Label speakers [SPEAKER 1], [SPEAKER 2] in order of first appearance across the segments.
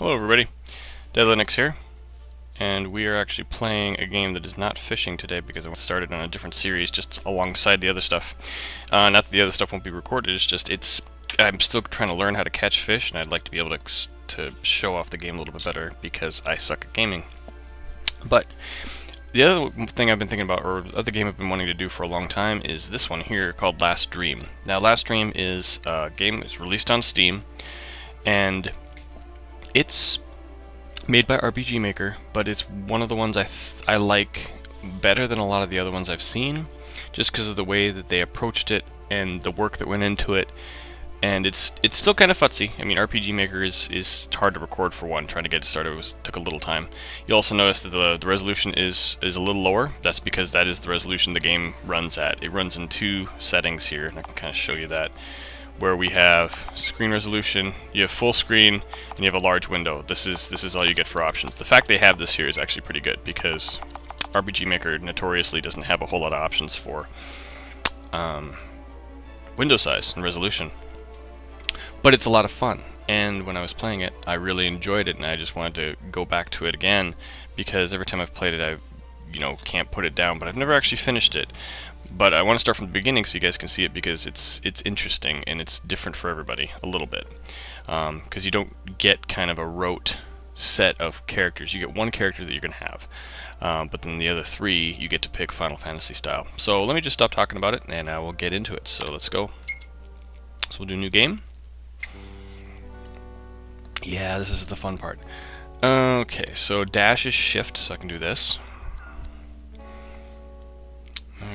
[SPEAKER 1] Hello everybody, Dead Linux here, and we are actually playing a game that is not fishing today because I started on a different series just alongside the other stuff. Not that the other stuff won't be recorded, I'm still trying to learn how to catch fish, and I'd like to be able to show off the game a little bit better because I suck at gaming. But the other thing I've been thinking about, or the other game I've been wanting to do for a long time, is this one here called Last Dream. Now, Last Dream is a game that's released on Steam, and it's made by RPG Maker, but it's one of the ones I like better than a lot of the other ones I've seen, just because of the way that they approached it and the work that went into it. And it's still kind of futzy. I mean, RPG Maker is hard to record for one. Trying to get it started took a little time. You'll also notice that the resolution is a little lower. That's because that is the resolution the game runs at. It runs in two settings here, and I can kind of show you that. Where we have screen resolution, you have full screen, and you have a large window. This is all you get for options. The fact they have this here is actually pretty good because RPG Maker notoriously doesn't have a whole lot of options for window size and resolution. But it's a lot of fun, and when I was playing it, I really enjoyed it, and I just wanted to go back to it again because every time I've played it, I can't put it down. But I've never actually finished it. But I want to start from the beginning so you guys can see it because it's interesting and it's different for everybody a little bit. Because you don't get kind of a rote set of characters. You get one character that you're going to have. But then the other three you get to pick Final Fantasy style. So let me just stop talking about it and I will get into it. So let's go. So we'll do a new game. Yeah, this is the fun part. Okay, so dash is shift, so I can do this.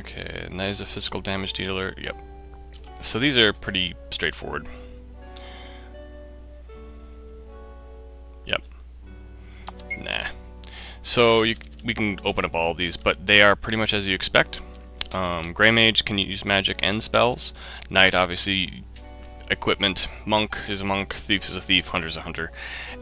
[SPEAKER 1] Okay, and that is a physical damage dealer. Yep. So these are pretty straightforward. Yep. Nah. So we can open up all of these, but they are pretty much as you expect. Grey Mage can use magic and spells. Knight, obviously, equipment. Monk is a monk. Thief is a thief. Hunter is a hunter,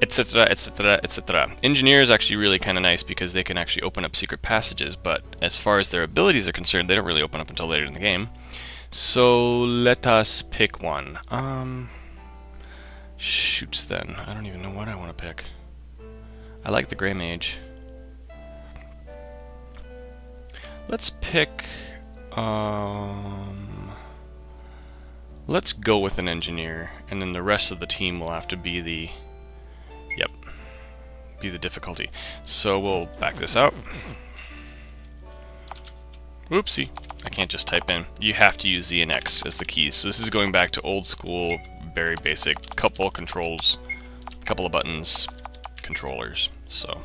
[SPEAKER 1] etc., etc., etc. Engineer is actually really kind of nice because they can actually open up secret passages, but as far as their abilities are concerned, they don't really open up until later in the game. So let us pick one. Shoots then. I don't even know what I want to pick. I like the Grey Mage. Let's pick let's go with an engineer, and then the rest of the team will have to be the difficulty. So we'll back this out. Oopsie. I can't just type in. You have to use Z and X as the keys. So this is going back to old school, very basic, couple controls, couple of buttons, controllers. So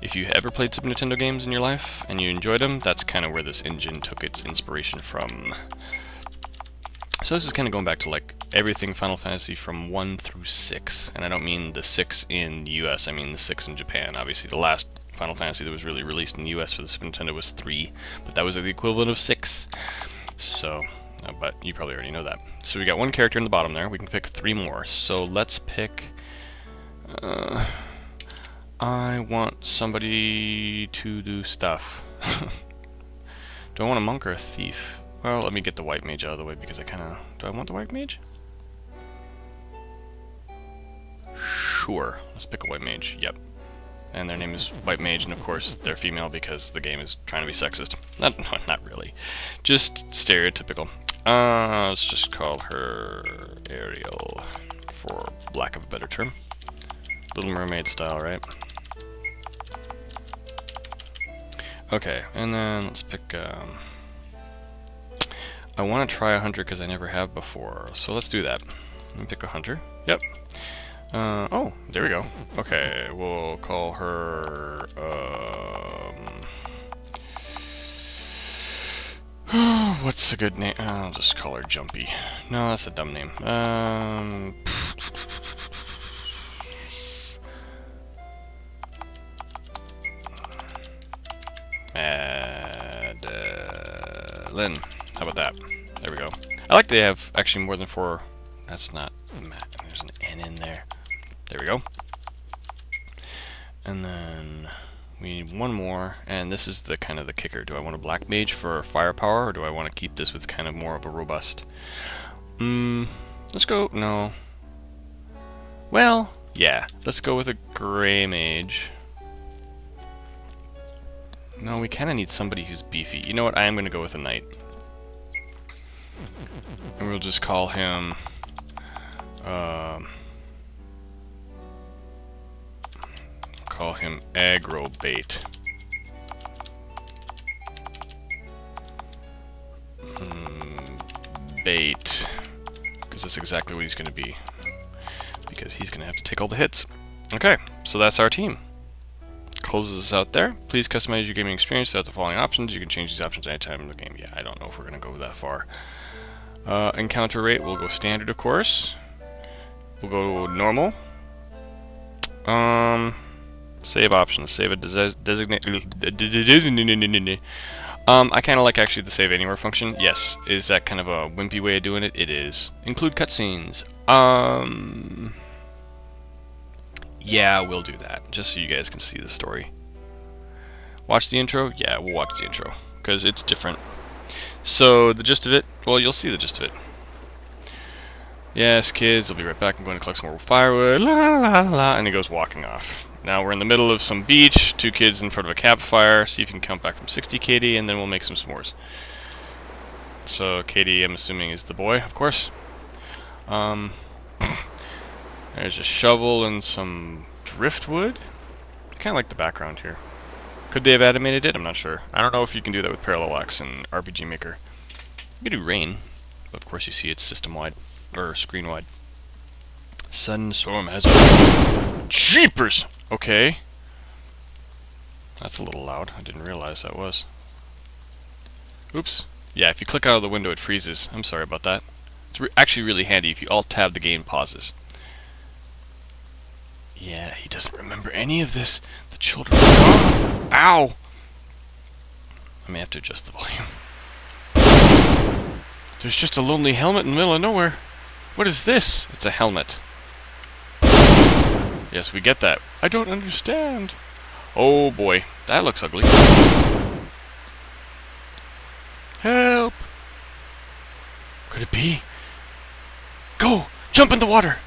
[SPEAKER 1] if you ever played Super Nintendo games in your life and you enjoyed them, that's kind of where this engine took its inspiration from. So this is kind of going back to like everything Final Fantasy from 1 through 6, and I don't mean the 6 in the US, I mean the 6 in Japan. Obviously the last Final Fantasy that was really released in the US for the Super Nintendo was 3, but that was the equivalent of 6. So, but you probably already know that. So we got one character in the bottom there, we can pick 3 more. So let's pick, I want somebody to do stuff. Do I want a monk or a thief? Well, let me get the white mage out of the way because I kind of... Do I want the white mage? Sure. Let's pick a white mage. Yep. And their name is White Mage, and of course they're female because the game is trying to be sexist. Not really. Just stereotypical. Let's just call her Ariel, for lack of a better term. Little Mermaid style, right? Okay, and then let's pick... I want to try a hunter because I never have before, so let's do that. Let me pick a hunter. Yep. Oh, there we go. Okay, we'll call her, what's a good name? I'll just call her Jumpy. No, that's a dumb name. Lynn. How about that? There we go. I like they have actually more than 4. That's not Matt. There's an N in there. There we go. And then we need one more, and this is the kind of the kicker. Do I want a black mage for firepower, or do I want to keep this with kind of more of a robust? Let's go. No. Well, Yeah, let's go with a gray mage. No, we kind of need somebody who's beefy. You know what? I am going to go with a knight. And we'll just call him... call him Aggro Bait. Bait. Because that's exactly what he's going to be. Because he's going to have to take all the hits. Okay, so that's our team. Closes us out there. Please customize your gaming experience without the following options. You can change these options anytime in the game. Yeah, I don't know if we're going to go that far. Encounter rate, we'll go standard, of course. We'll go normal. Save options. Save a designate. I kind of like actually the save anywhere function. Yes. Is that kind of a wimpy way of doing it? It is. Include cutscenes. Yeah, we'll do that, just so you guys can see the story. Watch the intro? Yeah, we'll watch the intro, because it's different. So, the gist of it, well, you'll see the gist of it. Yes, kids, I'll be right back. I'm going to collect some more firewood. La la la. And he goes walking off. Now we're in the middle of some beach, 2 kids in front of a campfire. See if you can count back from 60, Katie, and then we'll make some s'mores. So, Katie, I'm assuming, is the boy, of course. There's a shovel and some driftwood. I kind of like the background here. Could they have animated it? I'm not sure. I don't know if you can do that with Parallel X and RPG Maker. You can do rain, but of course you see it's system-wide, or screen-wide. Sudden storm has... Jeepers! Okay. That's a little loud. I didn't realize that was. Oops. Yeah, if you click out of the window it freezes. I'm sorry about that. It's actually really handy if you Alt-Tab the game pauses. Yeah, he doesn't remember any of this. The children are gone. Ow! I may have to adjust the volume. There's just a lonely helmet in the middle of nowhere. What is this? It's a helmet. Yes, we get that. I don't understand. Oh boy, that looks ugly. Help! Could it be? Go! Jump in the water!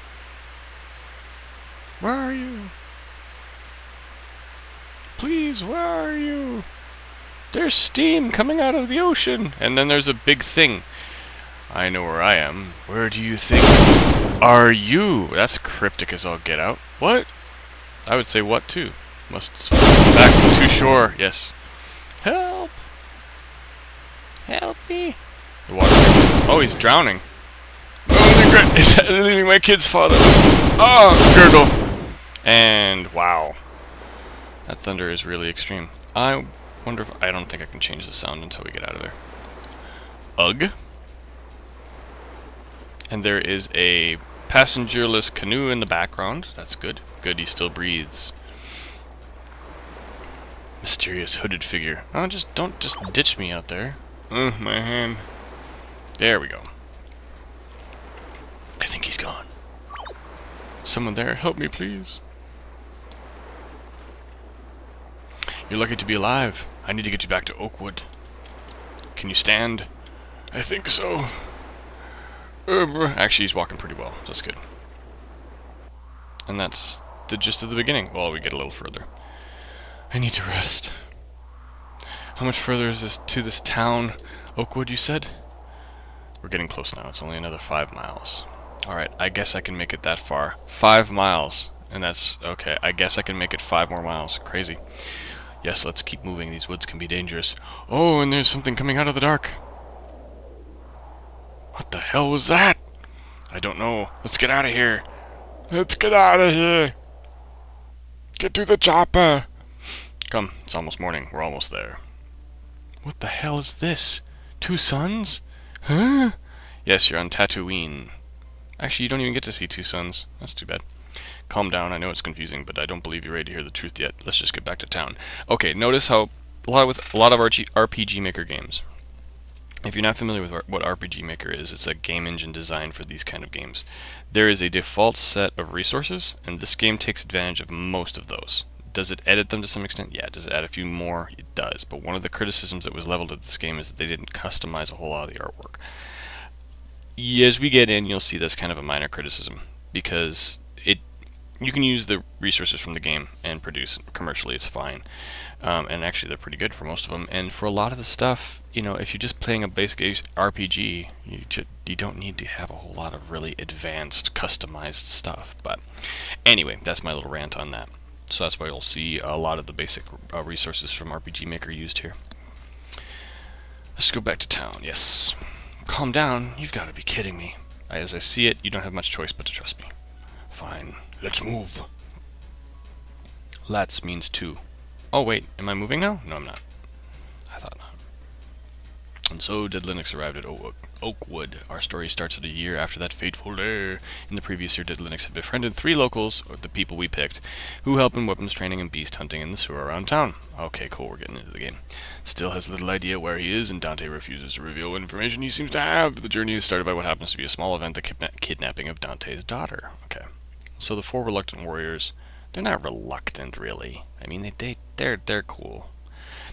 [SPEAKER 1] Where are you? Please, where are you? There's steam coming out of the ocean. And then there's a big thing. I know where I am. Where do you think are you? That's cryptic as all get out. What? I would say what too. Must swim back to shore. Yes. Help! Help me! The water. Oh, he's drowning. Oh, regret is leaving my kids fatherless. Oh, gurgle. And wow, that thunder is really extreme. I wonder if I don't think I can change the sound until we get out of there. Ugh. And there is a passengerless canoe in the background. That's good. Good, he still breathes. Mysterious hooded figure. Oh, don't ditch me out there. My hand. There we go. I think he's gone. Someone there, help me please. You're lucky to be alive. I need to get you back to Oakwood. Can you stand? I think so. Actually, he's walking pretty well. That's good. And that's the gist of the beginning. Well, we get a little further. I need to rest. How much further is this to this town? Oakwood, you said? We're getting close now. It's only another 5 miles. Alright, I guess I can make it that far. 5 miles. And that's... okay, I guess I can make it 5 more miles. Crazy. Yes, let's keep moving. These woods can be dangerous. Oh, and there's something coming out of the dark. What the hell was that? I don't know. Let's get out of here. Let's get out of here. Get to the chopper. Come, it's almost morning. We're almost there. What the hell is this? 2 suns? Huh? Yes, you're on Tatooine. Actually, you don't even get to see 2 suns. That's too bad. Calm down, I know it's confusing, but I don't believe you're ready to hear the truth yet. Let's just get back to town. Okay, notice how a lot of RPG Maker games. If you're not familiar with what RPG Maker is, it's a game engine designed for these kind of games. There is a default set of resources, and this game takes advantage of most of those. Does it edit them to some extent? Yeah. Does it add a few more? It does. But one of the criticisms that was leveled at this game is that they didn't customize a whole lot of the artwork. As we get in, you'll see that's kind of a minor criticism, because you can use the resources from the game and produce commercially. It's fine, and actually they're pretty good for most of them. And for a lot of the stuff, you know, if you're just playing a basic RPG, you don't need to have a whole lot of really advanced, customized stuff. But anyway, that's my little rant on that. So that's why you'll see a lot of the basic resources from RPG Maker used here. Let's go back to town. Yes. Calm down. You've got to be kidding me. As I see it, you don't have much choice but to trust me. Fine. Let's move. Let's means two. Oh, wait. Am I moving now? No, I'm not. I thought not. And so Dead Linux arrived at Oakwood. Our story starts at a year after that fateful day. In the previous year, Dead Linux had befriended 3 locals, or the people we picked, who help in weapons training and beast hunting in the sewer around town. Okay, cool, we're getting into the game. Still has little idea where he is, and Dante refuses to reveal what information he seems to have. The journey is started by what happens to be a small event, the kidnapping of Dante's daughter. Okay. So the 4 reluctant warriors, they're not reluctant, really. I mean, they're cool.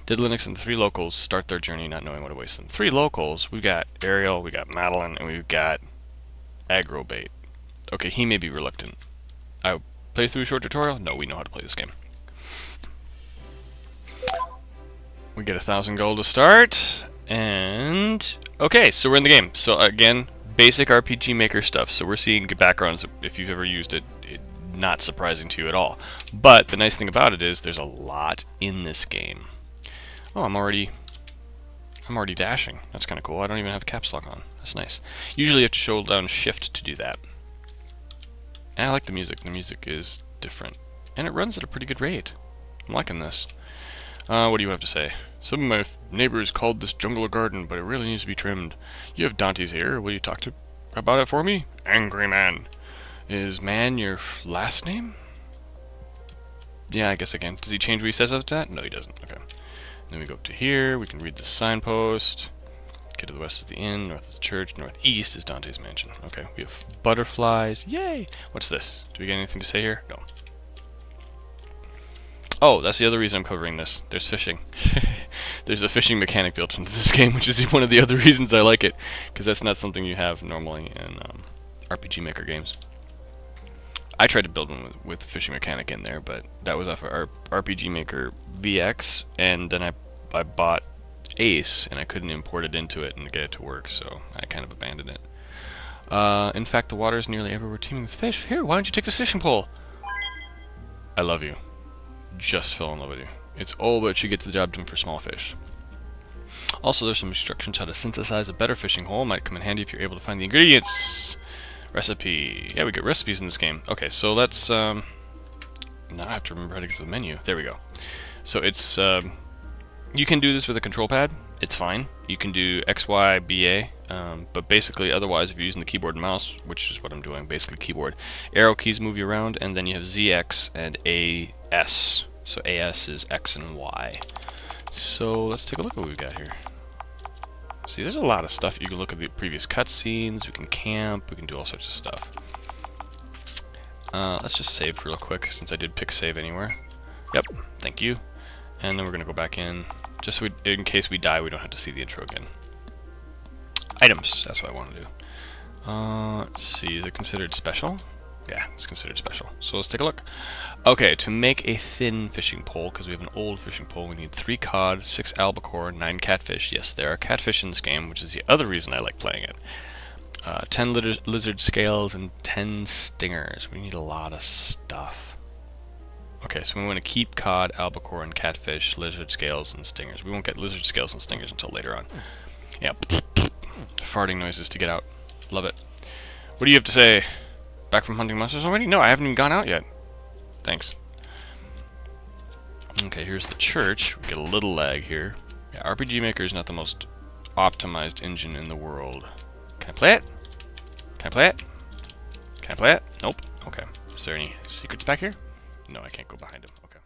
[SPEAKER 1] Dead Linux and the 3 locals start their journey not knowing what awaits them. 3 locals, we've got Ariel, we've got Madeline, and we've got Agrobait. Okay, he may be reluctant. I play through a short tutorial? No, we know how to play this game. We get 1,000 gold to start, and okay, so we're in the game. So again, basic RPG Maker stuff. So we're seeing good backgrounds. If you've ever used it, not surprising to you at all. But the nice thing about it is there's a lot in this game. Oh, I'm already dashing. That's kind of cool. I don't even have caps lock on. That's nice. Usually you have to hold down shift to do that. And I like the music. The music is different. And it runs at a pretty good rate. I'm liking this. What do you have to say? Some of my neighbors called this jungle a garden, but it really needs to be trimmed. You have Dante's here. Will you talk about it for me? Angry Man. Is man your last name? Yeah, I guess I can. Does he change what he says after that? No, he doesn't. Okay. Then we go up to here, we can read the signpost. Okay, to the west is the inn, north is the church, northeast is Dante's mansion. Okay, we have butterflies. Yay! What's this? Do we get anything to say here? No. Oh, that's the other reason I'm covering this. There's fishing. There's a fishing mechanic built into this game, which is one of the other reasons I like it, because that's not something you have normally in RPG Maker games. I tried to build one with the fishing mechanic in there, but that was off of RPG Maker VX, and then I bought Ace, and I couldn't import it into it and get it to work, so I kind of abandoned it. In fact, the waters nearly everywhere teeming with fish. Here, why don't you take this fishing pole? I love you. Just fell in love with you. It's old, but you get the job done for small fish. Also, there's some instructions how to synthesize a better fishing hole. Might come in handy if you're able to find the ingredients. Recipe. Yeah, we get recipes in this game. Okay, so let's now I have to remember how to get to the menu. There we go. So it's you can do this with a control pad. It's fine. You can do X, Y, B, A, but basically otherwise if you're using the keyboard and mouse, which is what I'm doing, basically keyboard, arrow keys move you around, and then you have ZX and AS. So AS is X and Y. So let's take a look at what we've got here. See, there's a lot of stuff. You can look at the previous cutscenes, we can camp, we can do all sorts of stuff. Let's just save real quick, since I did pick save anywhere. Yep, thank you. And then we're going to go back in, just so in case we die, we don't have to see the intro again. Items, that's what I want to do. Let's see, is it considered special? Yeah, it's considered special. So let's take a look. Okay, to make a thin fishing pole, because we have an old fishing pole, we need 3 cod, 6 albacore, 9 catfish. Yes, there are catfish in this game, which is the other reason I like playing it. 10 lizard scales and 10 stingers. We need a lot of stuff. Okay, so we want to keep cod, albacore, and catfish, lizard scales, and stingers. We won't get lizard scales and stingers until later on. Yeah, farting noises to get out. Love it. What do you have to say? Back from hunting monsters already? No, I haven't even gone out yet. Thanks. Okay, here's the church. We get a little lag here. Yeah, RPG Maker is not the most optimized engine in the world. Can I play it? Can I play it? Can I play it? Nope. Okay. Is there any secrets back here? No, I can't go behind him. Okay.